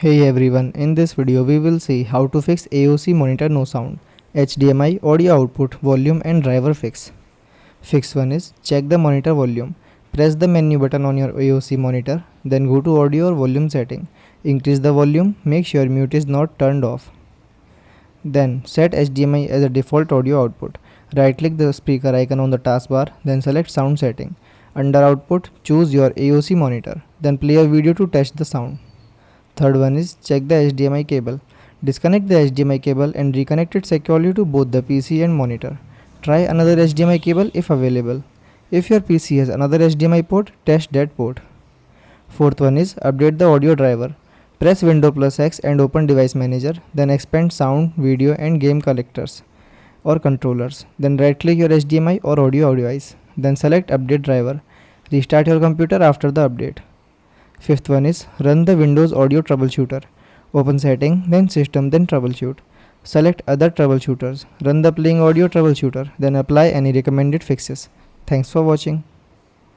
Hey everyone, in this video we will see how to fix AOC monitor no sound, HDMI audio output volume and driver fix. Fix 1 is check the monitor volume. Press the menu button on your AOC monitor, then go to audio or volume setting. Increase the volume, make sure mute is not turned off. Then set HDMI as a default audio output. Right click the speaker icon on the taskbar, then select sound setting. Under output, choose your AOC monitor, then play a video to test the sound. Third one is check the HDMI cable. Disconnect the HDMI cable and reconnect it securely to both the PC and monitor. Try another HDMI cable if available. If your PC has another HDMI port, test that port. Fourth one is update the audio driver. Press Windows plus X and open Device Manager, then expand sound, video and game collectors or controllers. Then right click your HDMI or audio device. Then select update driver. Restart your computer after the update. Fifth one is run the Windows Audio Troubleshooter. Open setting, then system, then troubleshoot. Select other troubleshooters. Run the playing audio troubleshooter, then apply any recommended fixes. Thanks for watching.